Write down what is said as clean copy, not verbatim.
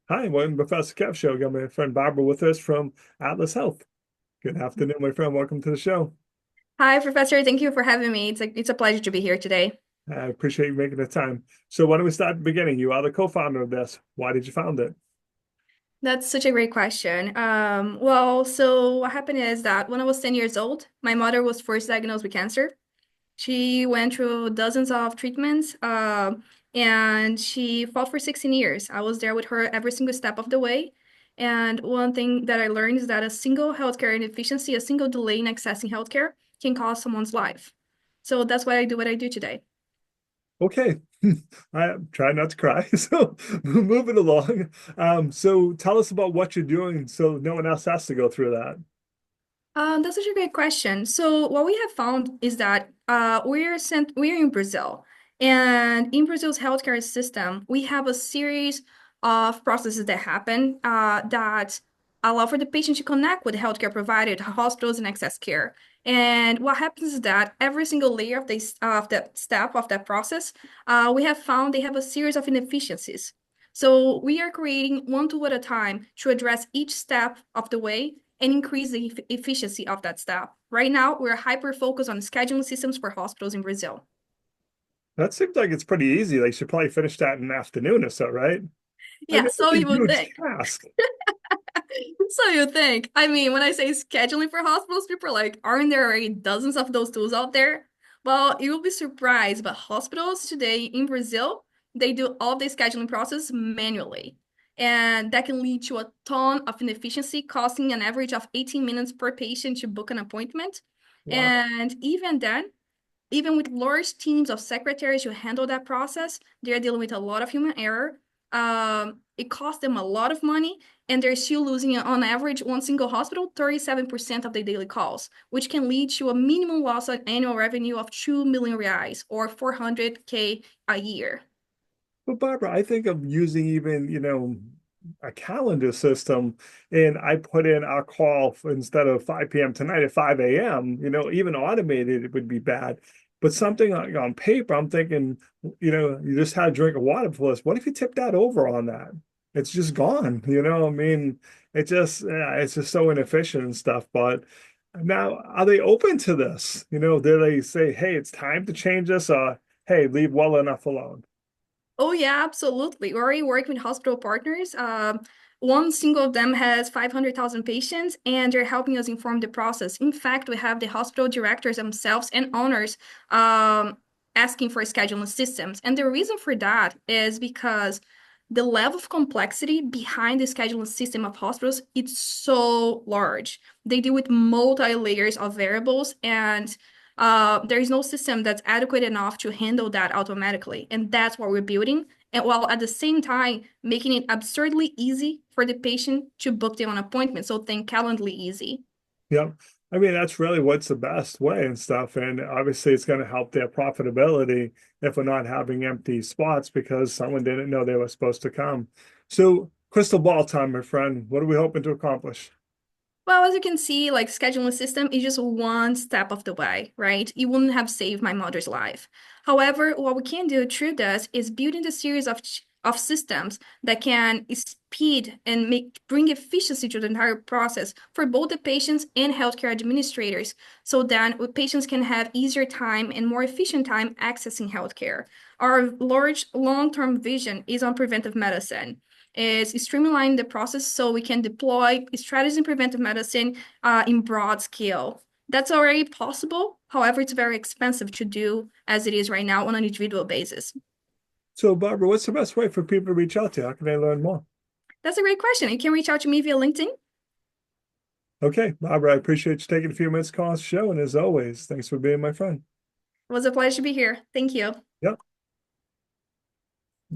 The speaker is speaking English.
Hi, I'm Professor Kev Show. Got my friend Barbara with us from Atlas Health. Good afternoon, my friend. Welcome to the show. Hi, Professor. Thank you for having me. It's a pleasure to be here today. I appreciate you making the time. So why don't we start at the beginning? You are the co-founder of this. Why did you found it? That's such a great question. So what happened is that when I was 10 years old, my mother was first diagnosed with cancer. She went through dozens of treatments, and she fought for 16 years. I was there with her every single step of the way. And one thing that I learned is that a single healthcare inefficiency, a single delay in accessing healthcare can cost someone's life. So that's why I do what I do today. Okay. I try not to cry. So moving along. So tell us about what you're doing so no one else has to go through that. That's such a great question. So what we have found is that we're in Brazil, and in Brazil's healthcare system, we have a series of processes that happen that allow for the patient to connect with the healthcare provider, the hospitals, and access care. And what happens is that every single layer of that step of that process, we have found they have a series of inefficiencies. So we are creating one tool at a time to address each step of the way and increase the efficiency of that step. Right now, we're hyper focused on scheduling systems for hospitals in Brazil. That seems like it's pretty easy. They should probably finish that in an afternoon or so, right? I Yeah, mean, so it's a you would huge think. task. So you think. I mean, when I say scheduling for hospitals, people are like, aren't there already dozens of those tools out there? Well, you'll be surprised, but hospitals today in Brazil, they do all of the scheduling process manually. And that can lead to a ton of inefficiency, costing an average of 18 minutes per patient to book an appointment. Wow. And even then, even with large teams of secretaries who handle that process, they're dealing with a lot of human error. It costs them a lot of money, and they're still losing, on average, one single hospital, 37% of their daily calls, which can lead to a minimum loss of annual revenue of 2 million reais or 400K a year. But Barbara, I think of using even, a calendar system and I put in our call instead of 5 p.m. tonight at 5 a.m., even automated, it would be bad. But something on paper, I'm thinking, you just had a drink of water before this. What if you tip that over on that? It's just gone, I mean, yeah, it's just so inefficient and stuff. But now, are they open to this? Do they say, hey, it's time to change this, or hey, leave well enough alone? Oh yeah, absolutely. We already work with hospital partners. One single of them has 500,000 patients, and they're helping us inform the process. In fact, we have the hospital directors themselves and owners asking for scheduling systems. And the reason for that is because the level of complexity behind the scheduling system of hospitals, it's so large. They deal with multi-layers of variables, and there is no system that's adequate enough to handle that automatically. And that's what we're building. And while at the same time making it absurdly easy for the patient to book them an appointment. So think Calendly-Easy. Yep. I mean, that's really what's the best way and stuff. And obviously, it's going to help their profitability if we're not having empty spots because someone didn't know they were supposed to come. So, crystal ball time, my friend. What are we hoping to accomplish? Well, as you can see, like scheduling system is just one step of the way, right? It wouldn't have saved my mother's life. However, what we can do through this is building the series of systems that can speed and bring efficiency to the entire process for both the patients and healthcare administrators, so that patients can have easier time and more efficient time accessing healthcare. Our large long-term vision is on preventive medicine is streamlining the process so we can deploy strategies in preventive medicine in broad scale. That's already possible. However, it's very expensive to do as it is right now on an individual basis. So, Barbara, what's the best way for people to reach out to you? How can they learn more? That's a great question. You can reach out to me via LinkedIn. It Okay, Barbara, I appreciate you taking a few minutes to call us show. And as always, thanks for being my friend. was a pleasure to be here. Thank you. Yep.